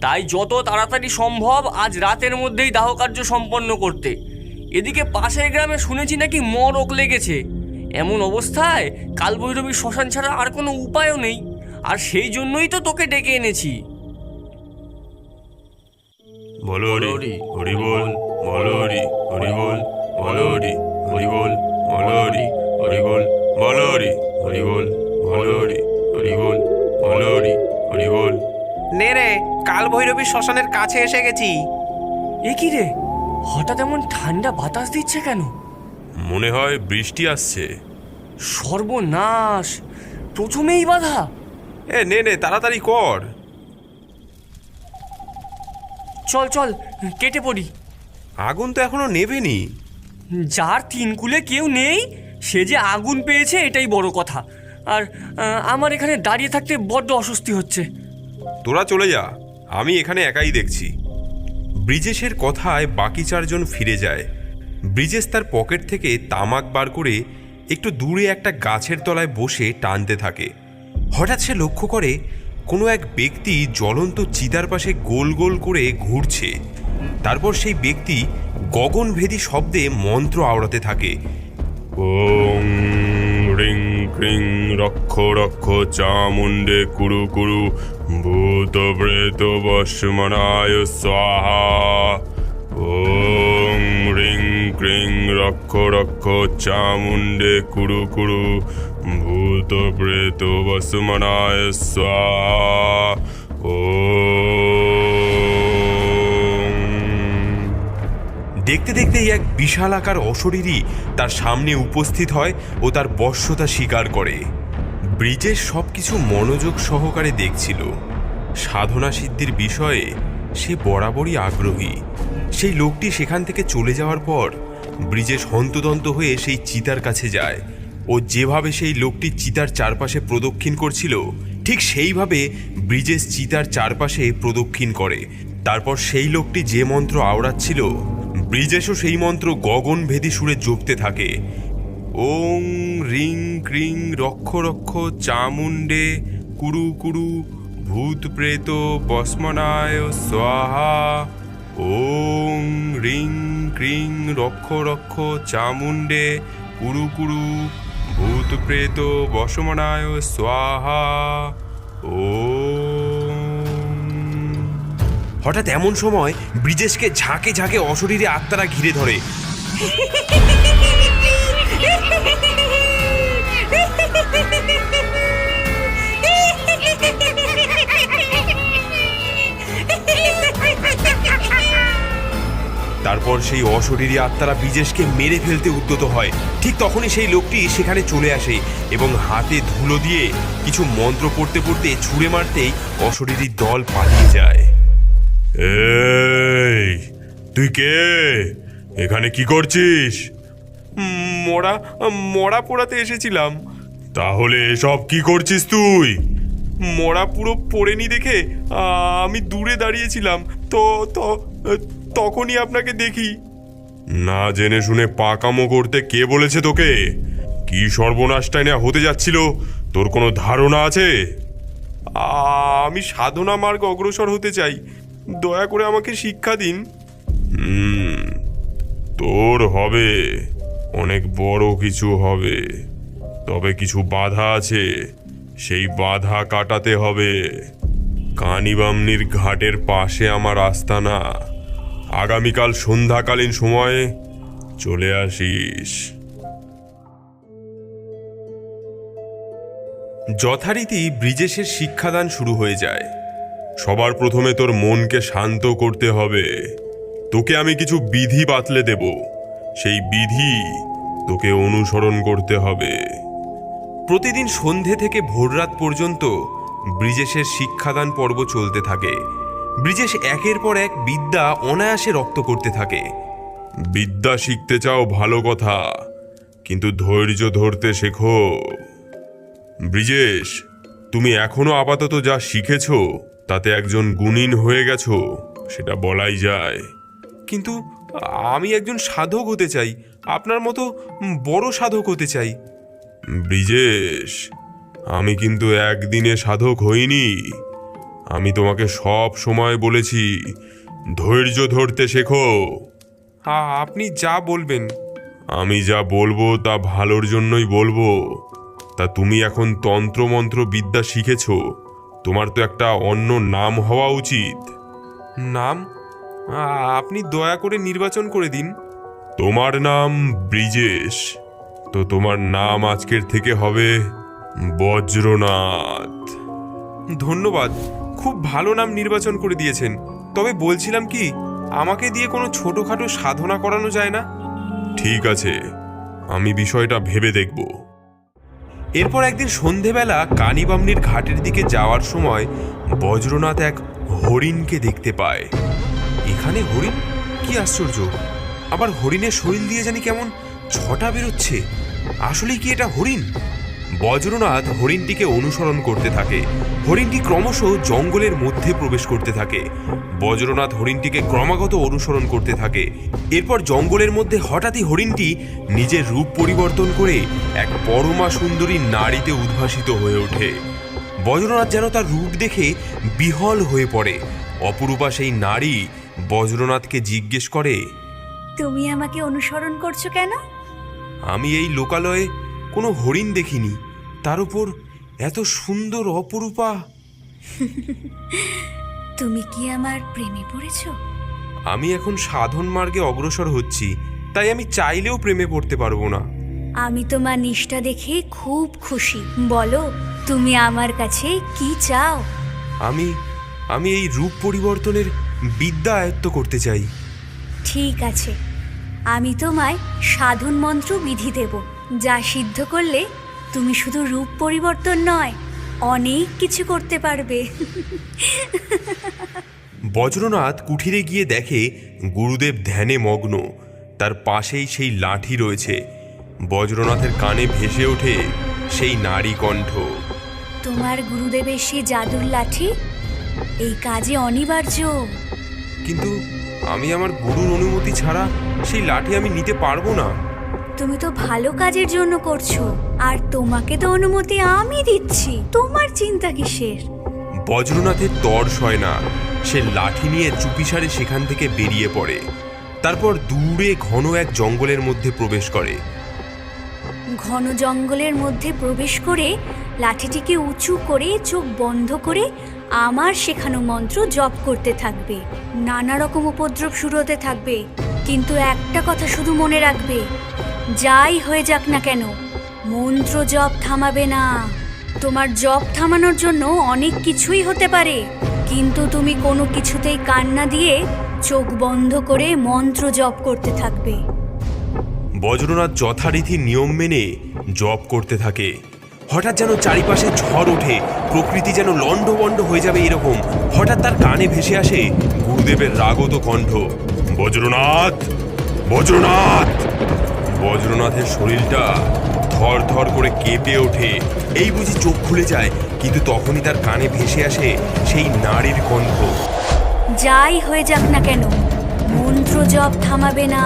Speaker 3: তাই যত তাড়াতাড়ি সম্ভব আজ রাতের মধ্যেই দাহকার্য সম্পন্ন করতে। এদিকে পাশের গ্রামে শুনেছি নাকি মরক লেগেছে। এমন অবস্থায় কালভৈরবী শ্মশান ছাড়া আর কোনো উপায়ও নেই। আর সেই জন্যই তো তোকে ডেকে এনেছি।
Speaker 1: বলো হরি হরি বল, বলো হরি হরি বল, বলো হরি হরি বল, বলো হরি হরি বল, বলো হরি হরি বল, বলো হরি হরি বল, বলো হরি হরি বল।
Speaker 6: নে রে, কাল ভৈরবী শ্মশানের কাছে এসে গেছি।
Speaker 3: এ কি রে, হঠাৎ এমন ঠান্ডা বাতাস দিচ্ছে কেন?
Speaker 1: মনে হয় বৃষ্টি আসছে।
Speaker 3: সর্বনাশ, প্রথমেই বাধা।
Speaker 1: নে নে, তাড়াতাড়ি কর।
Speaker 3: চল চল, কেটে পড়ি।
Speaker 1: আগুন তো এখনো নেভেনি।
Speaker 3: যার তিনকুলে কেউ নেই সে যে আগুন পেয়েছে এটাই বড় কথা। আর আমার এখানে দাঁড়িয়ে থাকতে বড্ড অস্বস্তি হচ্ছে।
Speaker 1: তোরা চলে যা, আমি এখানে একাই দেখছি। ব্রিজেশের কথায় বাকি চারজন ফিরে যায়। ব্রিজেশ তার পকেট থেকে তামাক বার করে একটু দূরে একটা গাছের তলায় বসে টানতে থাকে। হঠাৎ সে লক্ষ্য করে কোনো এক ব্যক্তি জ্বলন্ত চিতার পাশে গোল গোল করে ঘুরছে। তারপর সেই ব্যক্তি গগনভেদী শব্দে মন্ত্র আওড়াতে থাকে। ওং রিং ক্রিং রক্ষ রক্ষ চামুণ্ডে কুরু কুরু ভূত প্রেত বর্ষমনায় স্বাহা। ওং রিং ক্রিং রক্ষ রক্ষ চামুণ্ডে কুরু কুরু ভূত প্রেত বর্ষমনায় স্বাহা। দেখতে দেখতেই এক বিশালাকার অশরীরী তার সামনে উপস্থিত হয় ও তার বশ্যতা স্বীকার করে। ব্রিজেশ সব কিছু মনোযোগ সহকারে দেখছিল। সাধনা সিদ্ধির বিষয়ে সে বরাবরই আগ্রহী। সেই লোকটি সেখান থেকে চলে যাওয়ার পর ব্রিজেশ হন্তদন্ত হয়ে সেই চিতার কাছে যায়। ও যেভাবে সেই লোকটি চিতার চারপাশে প্রদক্ষিণ করছিল ঠিক সেইভাবে ব্রিজেশ চিতার চারপাশে প্রদক্ষিণ করে। তারপর সেই লোকটি যে মন্ত্র আওড়াচ্ছিল ব্রিজেশও সেই মন্ত্র গগনভেদী সুরে জপতে থাকে। ওং রিং ক্রিং রক্ষ রক্ষ চামুণ্ডে কুরু কুরু ভূত প্রেত বস্মনায় স্বাহা। ওং রিং ক্রিং রক্ষ রক্ষ চামুণ্ডে কুরু কুরু ভূত প্রেত বশমনায় স্বাহা। হঠাৎ এমন সময় ব্রিজেশকে ঝাঁকে ঝাঁকে অশরীরে আত্মারা ঘিরে ধরে। তারপর সেই অশরীরী আত্মারা ব্রিজেশকে মেরে ফেলতে উদ্যত হয়। ঠিক তখনই সেই লোকটি সেখানে চলে আসে এবং হাতে ধুলো দিয়ে কিছু মন্ত্র পড়তে পড়তে ছুঁড়ে মারতেই অশরীরী দল পালিয়ে যায়। এই তুই কে? এখানে কি করছিস? মরা মরা পোড়াতে এসেছিলাম। তাহলে এসব কি করছিস তুই? মরা পুরো পড়েনি দেখে আমি দূরে দাঁড়িয়েছিলাম, তো তখনই আপনাকে দেখি। না জেনে শুনে পাকামো করতে কে বলেছে তোকে? কি সর্বনাশটাই না হতে যাচ্ছিল, তোর কোনো ধারণা আছে? আমি সাধনা মার্গ অগ্রসর হতে চাই, দয়া করে আমাকে শিক্ষা দিন। তোর হবে, অনেক বড় কিছু হবে, তবে কিছু বাধা আছে, সেই বাধা কাটাতে হবে। কানিবামনির ঘাটের পাশে আমার আস্তানা, আগামীকাল সন্ধ্যাকালীন সময়ে চলে আসিস। যথারীতি ব্রিজেশের শিক্ষাদান শুরু হয়ে যায়। সবার প্রথমে তোর মনকে শান্ত করতে হবে। তোকে আমি কিছু বিধি বাতলে দেব, সেই বিধি তোকে অনুসরণ করতে হবে। প্রতিদিন সন্ধে থেকে ভোররাত পর্যন্ত ব্রিজেশের শিক্ষাদান পর্ব চলতে থাকে। ব্রিজেশ একের পর এক বিদ্যা অনায়াসে রপ্ত করতে থাকে। বিদ্যা শিখতে চাও ভালো কথা, কিন্তু ধৈর্য ধরতে শেখো। ব্রিজেশ, তুমি এখনো আপাতত যা শিখেছো তাতে একজন গুণীন হয়ে গেছো, সেটা বলাই যায়। কিন্তু আমি একজন সাধক হতে চাই, আপনার মতো বড় সাধক হতে চাই। ব্রিজেশ, আমি কিন্তু একদিনে সাধক হইনি। আমি তোমাকে সব সময় বলেছি ধৈর্য ধরতে শেখো। আপনি যা বলবেন। আমি যা বলবো তা ভালোর জন্যই বলবো। তা তুমি এখন তন্ত্রমন্ত্র বিদ্যা শিখেছো, তোমার তো একটা অন্য নাম হওয়া উচিত। নাম? আপনি দয়া করে নির্বাচন করে দিন। তোমার নাম ব্রিজেশ, তো তোমার নাম আজকের থেকে হবে বজ্রনাথ। ধন্যবাদ, খুব ভালো নাম নির্বাচন করে দিয়েছেন। তবে বলছিলাম কি, আমাকে দিয়ে কোনো ছোটখাটো সাধনা করানো যায় না? ঠিক আছে, আমি বিষয়টা ভেবে দেখব। এরপর একদিন সন্ধেবেলা কানিবামনির ঘাটের দিকে যাওয়ার সময় বজ্রনাথ এক হরিণকে দেখতে পায়। এখানে হরিণ? কি আশ্চর্য! আবার হরিণের শরীর দিয়ে জানি কেমন ছটা বেরোচ্ছে। আসলেই কি এটা হরিণ? বজ্রনাথ হরিণটিকে অনুসরণ করতে থাকে। হরিণটি ক্রমশ জঙ্গলের মধ্যে প্রবেশ করতে থাকে। বজ্রনাথ হরিণটিকে ক্রমাগত অনুসরণ করতে থাকে। এরপর জঙ্গলের মধ্যে হঠাৎই হরিণটি নিজের রূপ পরিবর্তন করে এক পরমা সুন্দরী নারীতে উদ্ভাসিত হয়ে ওঠে। বজ্রনাথ যেন তার রূপ দেখে বিহ্বল হয়ে পড়ে। অপরূপা সেই নারী বজ্রনাথকে জিজ্ঞেস করে,
Speaker 2: তুমি আমাকে অনুসরণ করছো কেন?
Speaker 1: আমি এই লোকালয়ে কোনো হরিণ দেখিনি, তার উপর এত সুন্দর অপরূপা।
Speaker 2: তুমি কি আমার প্রেমে পড়েছ?
Speaker 1: আমি এখন সাধন মার্গে অগ্রসর হচ্ছি, তাই আমি চাইলেও প্রেমে পড়তে পারবো না।
Speaker 2: আমি তোমার নিষ্ঠা দেখে খুব খুশি। বলো, তুমি আমার কাছে কি চাও?
Speaker 1: আমি এই রূপ পরিবর্তনের বিদ্যা আয়ত্ত করতে চাই।
Speaker 2: ঠিক আছে, আমি তোমায় সাধন মন্ত্র বিধি দেব, যা সিদ্ধ করলে তুমি শুধু রূপ পরিবর্তন নয়, অনেক কিছু করতে পারবে।
Speaker 1: বজ্রনাথ কুঠিরে গিয়ে দেখে গুরুদেব ধ্যানে মগ্ন। তার পাশেই সেই লাঠি রয়েছে। বজ্রনাথের কানে ভেসে ওঠে সেই নারী কণ্ঠ।
Speaker 2: তোমার গুরুদেবের সেই জাদুর লাঠি এই কাজে অনিবার্য।
Speaker 1: কিন্তু আমি আমার গুরুর অনুমতি ছাড়া সেই লাঠি আমি নিতে পারবো না।
Speaker 2: তুমি তো ভালো কাজের জন্য করছো, আর তোমাকে তো অনুমতি আমি দিচ্ছি, তোমার চিন্তা কিসের?
Speaker 1: বজ্রনাথের তর সয় না। সে লাঠি নিয়ে চুপিসারে সেখান থেকে বেরিয়ে পড়ে। তারপর দূরে ঘন এক জঙ্গলের মধ্যে প্রবেশ করে।
Speaker 7: ঘন জঙ্গলের মধ্যে প্রবেশ করে লাঠিটিকে উঁচু করে চোখ বন্ধ করে আমার শেখানো মন্ত্র জপ করতে থাকবে। নানা রকম উপদ্রব শুরু হতে থাকবে, কিন্তু একটা কথা শুধু মনে রাখবে, যাই হয়ে যাক না কেন মন্ত্র জপ থামাবে না। তোমার জপ থামানোর জন্য অনেক কিছুই হতে পারে, কিন্তু তুমি কোনো কিছুতেই কান না দিয়ে চোখ বন্ধ করে মন্ত্র জপ করতে থাকবে।
Speaker 1: বজ্রনাথ যথারীতি নিয়ম মেনে জপ করতে থাকে। হঠাৎ যেন চারিপাশে ঝড় ওঠে, প্রকৃতি যেন লণ্ডভণ্ড হয়ে যাবে এরকম। হঠাৎ তার কানে ভেসে আসে গুরুদেবের রাগত কণ্ঠ, বজ্রনাথ, বজ্রনাথ। বজ্রনাথের শরীরটা থর থর করে কেঁপে ওঠে। এই বুঝি চোখ খুলে যায়, কিন্তু তখনই তার কানে ভেসে আসে সেই নারীর কণ্ঠ,
Speaker 7: যাই হয়ে যাক না কেন মন্ত্র জপ থামাবে না।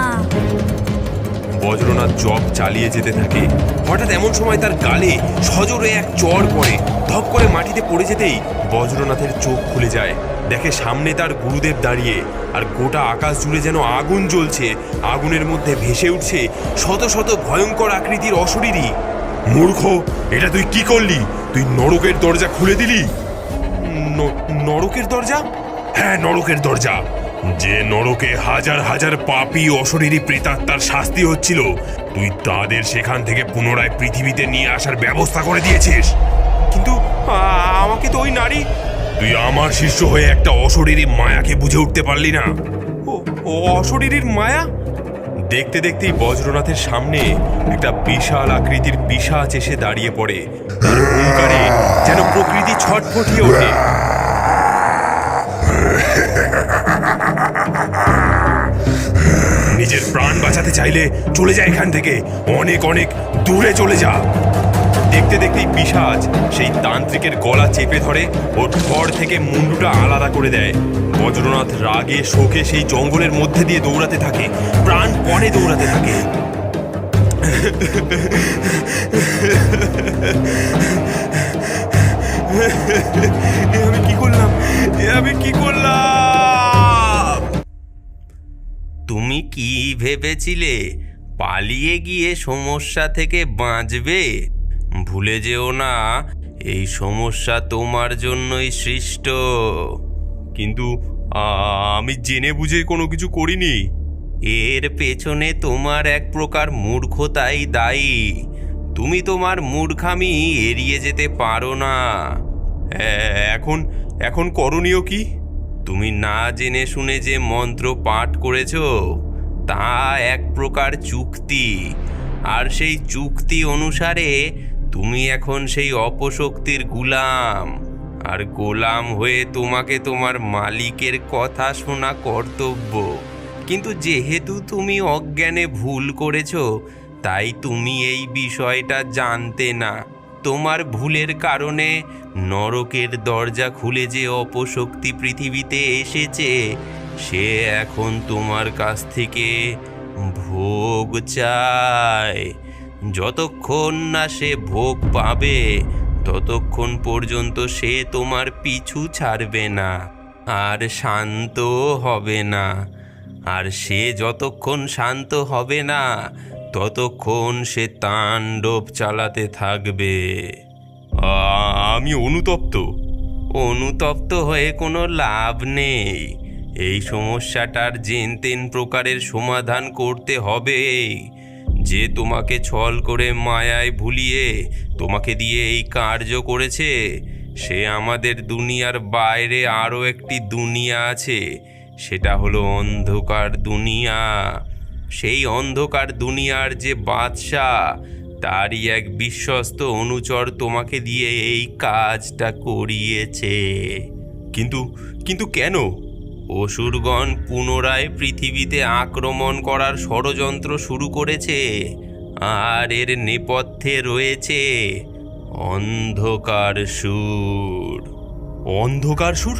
Speaker 1: বজ্রনাথ জপ চালিয়ে যেতে থাকে। হঠাৎ এমন সময় তার গালে সজোরে এক চড় পড়ে। ধপ করে মাটিতে পড়ে যেতেই বজ্রনাথের চোখ খুলে যায়। দেখে সামনে তার গুরুদেব দাঁড়িয়ে, আর গোটা আকাশ জুড়ে যেন আগুন জ্বলছে। আগুনের মধ্যে ভেসে উঠছে শত শত ভয়ঙ্কর আকৃতির অশরীরী। মূর্খ, এটা তুই কি করলি? তুই নরকের দরজা খুলে দিলি। নরকের দরজা? হ্যাঁ, নরকের দরজা। যে নরকে হাজার হাজার পাপী অশরীরী প্রেতাত্মার শাস্তি হচ্ছিল, তুই তাদের সেখান থেকে পুনরায় পৃথিবীতে নিয়ে আসার ব্যবস্থা করে দিয়েছিস। কিন্তু আমাকে তো ওই নারী। তুই আমার শিষ্য হয়ে একটা অশরীরী মায়াকে বুঝে উঠতে পারলি না। ও অশরীরীর মায়া? দেখতে দেখতেই বজ্রনাথের সামনে একটা বিশাল আকৃতির পিশাচ এসে দাঁড়িয়ে পড়ে। তার হুঙ্কারে যেন প্রকৃতি ছটফটিয়ে ওঠে। নিজের প্রাণ বাঁচাতে চাইলে চলে যা এখান থেকে, অনেক অনেক দূরে চলে যা। দেখতে দেখতেই পিশাচ সেই তান্ত্রিকের গলা চেপে ধরে, ওর ধর থেকে মুন্ডুটা আলাদা করে দেয়। বজ্রনাথ রাগে শোকে সেই জঙ্গলের মধ্যে দিয়ে দৌড়াতে থাকে, প্রাণপণে দৌড়াতে থাকে। আমি কি করলাম? আমি কি করলাম?
Speaker 8: তুমি কি ভেবেছিলে পালিয়ে গিয়ে সমস্যা থেকে বাঁচবে? ভুলে যেও না, এই সমস্যা তোমার জন্যই সৃষ্ট।
Speaker 1: কিন্তু আমি জেনে বুঝে কোনো কিছু করিনি।
Speaker 8: এর পেছনে তোমার এক প্রকার মূর্খতাই দায়ী। তুমি তোমার মূর্খামি এড়িয়ে যেতে পারো না।
Speaker 1: এখন এখন করণীয় কি?
Speaker 8: তুমি না জেনে শুনে যে মন্ত্র পাঠ করেছো তা এক প্রকার চুক্তি, আর সেই চুক্তি অনুসারে তুমি এখন সেই অপশক্তির গোলাম। আর গোলাম হয়ে তোমাকে তোমার মালিকের কথা শোনা কর্তব্য। কিন্তু যেহেতু তুমি অজ্ঞানে ভুল করেছো, তাই তুমি এই বিষয়টা জানতে না। তোমার ভুলের কারণে নরকের দরজা খুলে যে অপশক্তি পৃথিবীতে এসেছে, সে এখন তোমার কাছ থেকে ভোগ চায়। যতক্ষণ না সে ভোগ পাবে, ততক্ষণ পর্যন্ত সে তোমার পিছু ছাড়বে না, আর শান্ত হবে না। আর সে যতক্ষণ শান্ত হবে না, ততক্ষণ সে তাণ্ডব চালাতে থাকবে।
Speaker 1: আমি
Speaker 8: অনুতপ্ত হয়ে কোনো লাভ নেই। এই সমস্যাটার যেন তেন প্রকারের সমাধান করতে হবে। যে তোমাকে ছল করে মায়ায় ভুলিয়ে তোমাকে দিয়ে এই কার্য করেছে, সে আমাদের দুনিয়ার বাইরে আরও একটি দুনিয়া আছে, সেটা হলো অন্ধকার দুনিয়া। সেই অন্ধকার দুনিয়ার যে বাদশাহ, তারই এক বিশ্বস্ত অনুচর তোমাকে দিয়ে এই কাজটা করিয়েছে।
Speaker 1: কিন্তু কেন?
Speaker 8: অসুরগণ পুনরায় পৃথিবীতে আক্রমণ করার ষড়যন্ত্র শুরু করেছে, আর এর নেপথ্যে রয়েছে অন্ধকারসুর।
Speaker 1: অন্ধকারসুর?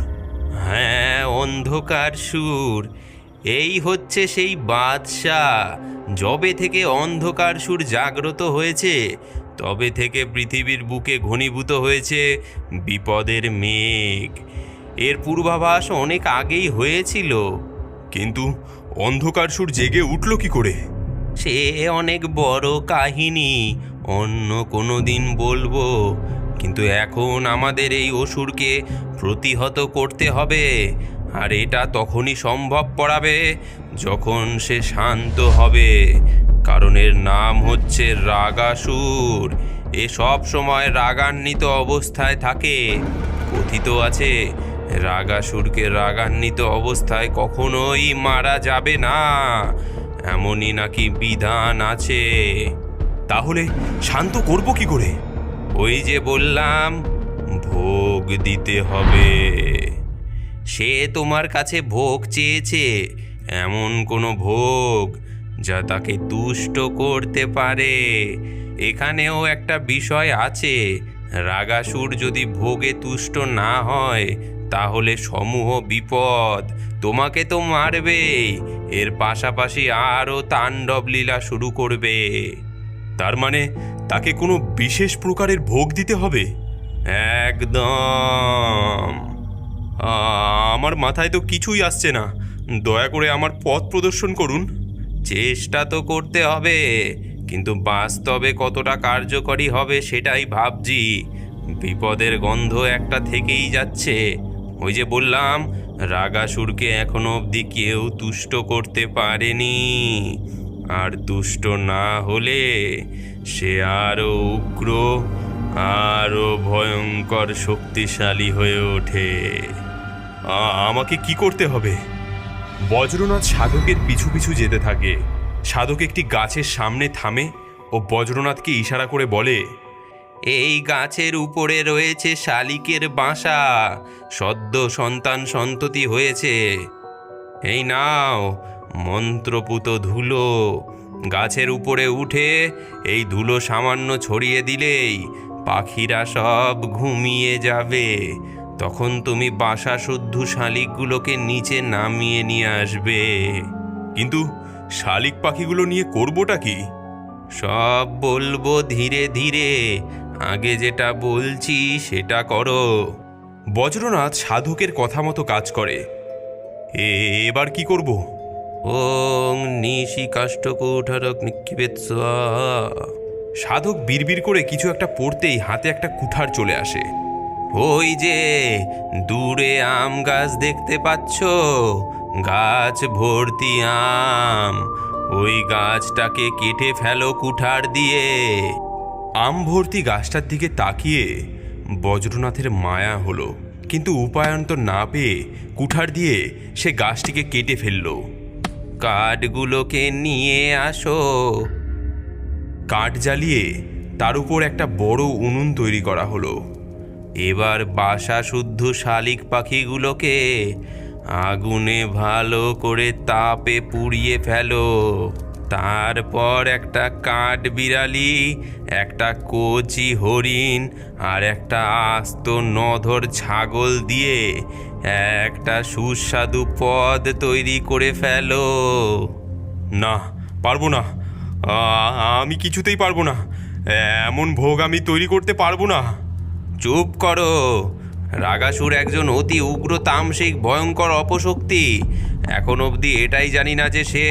Speaker 8: হ্যাঁ, অন্ধকারসুর। এই হচ্ছে সেই বাদশাহ। যবে থেকে অন্ধকারসুর জাগ্রত হয়েছে, তবে থেকে পৃথিবীর বুকে ঘনীভূত হয়েছে বিপদের মেঘ। এর পূর্বাভাস অনেক আগেই হয়েছিল।
Speaker 1: কিন্তু অন্ধকার সুর জেগে উঠল কি করে?
Speaker 8: সে অনেক বড় কাহিনী, অন্য কোনো দিন বলবো। কিন্তু এখন আমাদের এই অসুরকে প্রতিহত করতে হবে, আর এটা তখনই সম্ভব পড়াবে যখন সে শান্ত হবে, কারণ এর নাম হচ্ছে রাগাসুর। এ সব সময় রাগান্বিত অবস্থায় থাকে। কথিত আছে রাগাসুরকে রাগান্বিত অবস্থায় কখনোই মারা যাবে না, এমনই নাকি বিধান আছে।
Speaker 1: তাহলে শান্ত করব কি করে?
Speaker 8: ওই যে বললাম, ভোগ দিতে হবে। সে তোমার কাছে ভোগ চেয়েছে, এমন কোনো ভোগ যা তাকে তুষ্ট করতে পারে। এখানেও একটা বিষয় আছে, রাগাসুর যদি ভোগে তুষ্ট না হয় তাহলে সমূহ বিপদ। তোমাকে তো মারবেই, এর পাশাপাশি আরও তাণ্ডব লীলা শুরু করবে।
Speaker 1: তার মানে তাকে কোনো বিশেষ প্রকারের ভোগ দিতে হবে?
Speaker 8: একদম।
Speaker 1: আমার মাথায় তো কিছুই আসছে না, দয়া করে আমার পথ প্রদর্শন করুন।
Speaker 8: চেষ্টা তো করতে হবে, কিন্তু বাস্তবে কতটা কার্যকরী হবে সেটাই ভাবছি। বিপদের গন্ধ একটা থেকেই যাচ্ছে। ওই যে বললাম, রাগাসুরকে এখনো অবধি কেউ তুষ্ট করতে পারেনি, আর তুষ্ট না হলে সে আরো উগ্র, আরো ভয়ঙ্কর শক্তিশালী হয়ে ওঠে।
Speaker 1: আমাকে কি করতে হবে? বজ্রনাথ সাধকের পিছু পিছু যেতে থাকে। সাধক একটি গাছের সামনে থামে ও বজ্রনাথকে ইশারা করে বলে,
Speaker 8: এই গাছের উপরে রয়েছে শালিকের বাসা, সদ্য সন্তান সন্ততি হয়েছে। এই নাও মন্ত্রপুত ধুলো, গাছের উপরে উঠে এই ধুলো সামান্য ছড়িয়ে দিলেই পাখিরা সব ঘুমিয়ে যাবে। তখন তুমি বাসা শুদ্ধ শালিকগুলোকে নিচে নামিয়ে নিয়ে আসবে।
Speaker 1: কিন্তু শালিক পাখিগুলো নিয়ে করবোটা কি?
Speaker 8: সব বলবো ধীরে ধীরে, আগে যেটা বলছি সেটা করো।
Speaker 1: বজ্রনাথ সাধকের কথা মতো কাজ করে। এবার কি করব?
Speaker 8: ওং নিশিকাষ্টকুঠারক নিক্ষিপেৎ স্বাহা।
Speaker 1: সাধক বিড়বিড় করে কিছু একটা পড়তেই হাতে একটা কুঠার চলে আসে।
Speaker 8: ওই যে দূরে আম গাছ দেখতে পাচ্ছ, গাছ ভর্তি আম, ওই গাছটাকে কেটে ফেলো কুঠার দিয়ে।
Speaker 1: আম ভর্তি গাছটার দিকে তাকিয়ে বজ্রনাথের মায়া হলো, কিন্তু উপায়ন্তর না পেয়ে কুঠার দিয়ে সে গাছটিকে কেটে ফেলল।
Speaker 8: কাঠগুলোকে নিয়ে আসো।
Speaker 1: কাঠ জ্বালিয়ে তার উপর একটা বড় উনুন তৈরি করা হলো।
Speaker 8: এবার বাসা শুদ্ধ শালিক পাখিগুলোকে আগুনে ভালো করে তাপে পুড়িয়ে ফেলো। তারপর একটা কাঠ বিড়ালি, একটা কচি হরিণ আর একটা আস্ত নধর ছাগল দিয়ে একটা সুস্বাদু পদ তৈরি করে ফেলো।
Speaker 1: না, পারবো না, আমি কিছুতেই পারবো না। এমন ভোগ আমি তৈরি করতে পারবো না।
Speaker 8: চুপ করো। রাগাসুর একজন অতি উগ্র তামসিক ভয়ঙ্কর অপশক্তি। এখন অবধি এটাই জানি না যে সে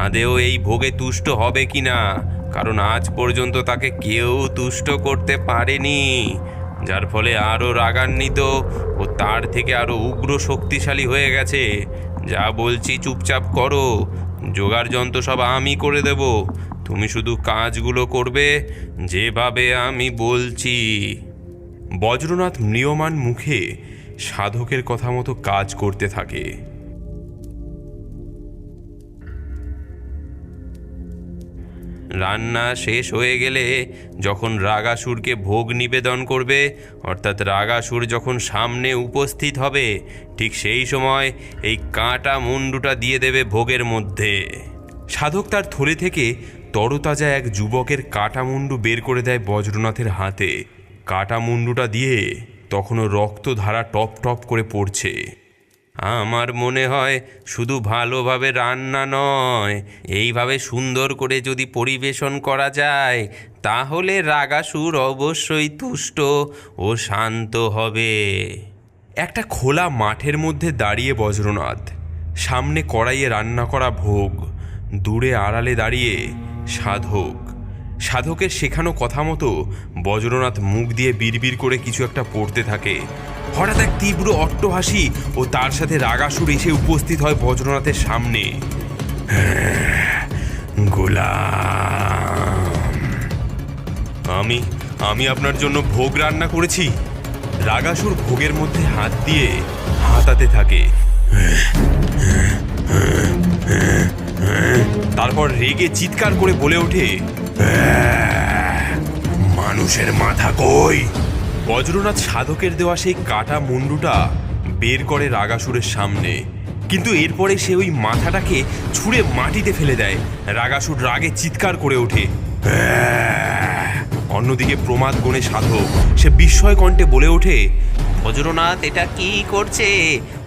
Speaker 8: আদেও এই ভোগে তুষ্ট হবে কিনা, কারণ আজ পর্যন্ত তাকে কেউ তুষ্ট করতে পারেনি, যার ফলে আরও রাগান্বিত ও তার থেকে আরও উগ্র শক্তিশালী হয়ে গেছে। যা বলছি চুপচাপ করো, জোগাড় যন্ত্র সব আমি করে দেব, তুমি শুধু কাজগুলো করবে যেভাবে আমি বলছি।
Speaker 1: বজ্রনাথ ম্রিয়মান মুখে সাধকের কথা মতো কাজ করতে থাকে।
Speaker 8: রান্না শেষ হয়ে গেলে যখন রাগাসুরকে ভোগ নিবেদন করবে, অর্থাৎ রাগাসুর যখন সামনে উপস্থিত হবে, ঠিক সেই সময় এই কাঁটা মুন্ডুটা দিয়ে দেবে ভোগের মধ্যে।
Speaker 1: সাধক তার থলে থেকে তরতাজা এক যুবকের কাটা মুন্ডু বের করে দেয় বজ্রনাথের হাতে। কাটা মুন্ডুটা দিয়ে তখনও রক্তধারা টপ টপ করে পড়ছে।
Speaker 8: আমার মনে হয় শুধু ভালোভাবে রান্না নয়, এইভাবে সুন্দর করে যদি পরিবেশন করা যায় তাহলে রাগাসুর অবশ্যই তুষ্ট ও শান্ত হবে।
Speaker 1: একটা খোলা মাঠের মধ্যে দাঁড়িয়ে বজ্রনাথ, সামনে কড়াইয়ে রান্না করা ভোগ, দূরে আড়ালে দাঁড়িয়ে সাধক। সাধকের শেখানো কথা মতো বজ্রনাথ মুখ দিয়ে বিড়বিড় করে কিছু একটা পড়তে থাকে। হঠাৎ এক তীব্র অট্টহাসি ও তার সাথে রাগাসুর এসে উপস্থিত হয় বজ্রনাথের সামনে। গোলাম, আমি আপনার জন্য ভোগ রান্না করেছি। রাগাসুর ভোগের মধ্যে হাত দিয়ে হাতাতে থাকে। তারপর রেগে চিৎকার করে বলে ওঠে, মানুষের মাথা কই? বজ্রনাথ সাধকের দেওয়া সেই কাটা মুন্ডুটা বের করে রাগাসুরের সামনে, কিন্তু এরপরে সে ওই মাথাটাকে ছুঁড়ে মাটিতে ফেলে দেয়। রাগাসুর রাগে চিৎকার করে ওঠে। অন্যদিকে প্রমাদ গণে সাধক, সে বিস্ময় কণ্ঠে বলে ওঠে,
Speaker 8: বজ্রনাথ এটা কি করছে?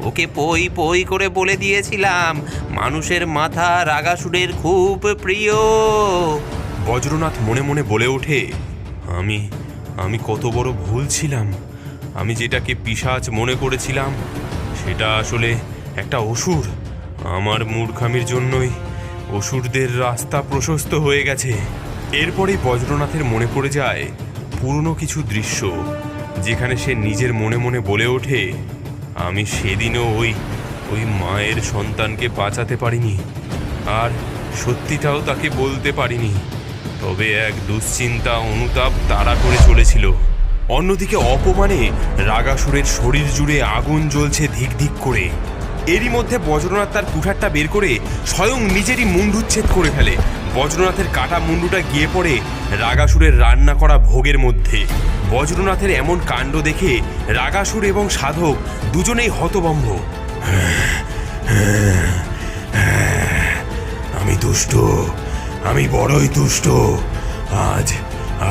Speaker 8: ওকে পই পই করে বলে দিয়েছিলাম মানুষের মাথা রাগাসুরের খুব প্রিয়।
Speaker 1: বজ্রনাথ মনে মনে বলে ওঠে, আমি কত বড় ভুল ছিলাম। আমি যেটাকে পিশাচ মনে করেছিলাম সেটা আসলে একটা অসুর। আমার মূর্খামির জন্যই অসুরদের রাস্তা প্রশস্ত হয়ে গেছে। এরপরেই বজ্রনাথের মনে পড়ে যায় পুরনো কিছু দৃশ্য, যেখানে সে নিজের মনে মনে বলে ওঠে, আমি সেদিনও ওই মায়ের সন্তানকে বাঁচাতে পারিনি, আর সত্যিটাও তাকে বলতে পারিনি। তবে এক দুশ্চিন্তা অনুতাপ তাড়া করে চলেছিল। অন্যদিকে অপমানে রাগাসুরের শরীর জুড়ে আগুন জ্বলছে ধিক ধিক করে। এরই মধ্যে বজ্রনাথ তার কুঠারটা বের করে স্বয়ং নিজেরই মুন্ডুচ্ছেদ করে ফেলে। বজ্রনাথের কাটা মুন্ডুটা গিয়ে পড়ে রাগাসুরের রান্না করা ভোগের মধ্যে। বজ্রনাথের এমন কাণ্ড দেখে রাগাসুর এবং সাধক দুজনেই হতভম্ব। আমি দুষ্ট, আমি বড়ই দুষ্ট।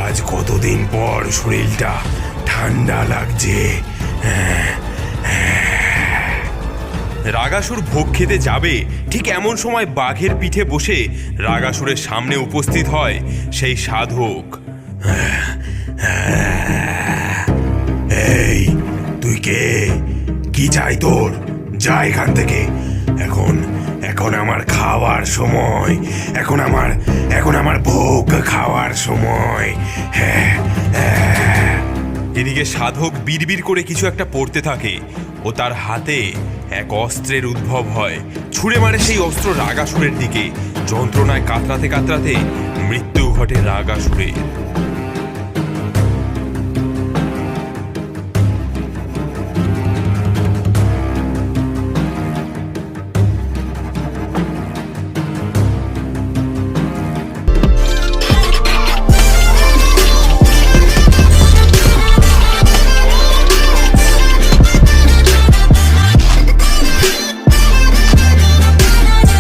Speaker 1: আজ কতদিন পর শরীরটা ঠান্ডা লাগছে। রাগাসুর ভোগ খেতে যাবে, ঠিক এমন সময় বাঘের পিঠে বসে রাগাসুরের সামনে উপস্থিত হয় সেই সাধক। এই তুই কে? কি চাই তোর? যা এখান থেকে। এখন আমার খাওয়ার সময়, এখন আমার ভোগ খাওয়ার সময়। এদিকে সাধক বিড়বিড় করে কিছু একটা পড়তে থাকে ও তার হাতে এক অস্ত্রের উদ্ভব হয়। ছুঁড়ে মারে সেই অস্ত্র রাগাসুরের দিকে। যন্ত্রণায় কাতরাতে কাতরাতে মৃত্যু ঘটে রাগাসুরের।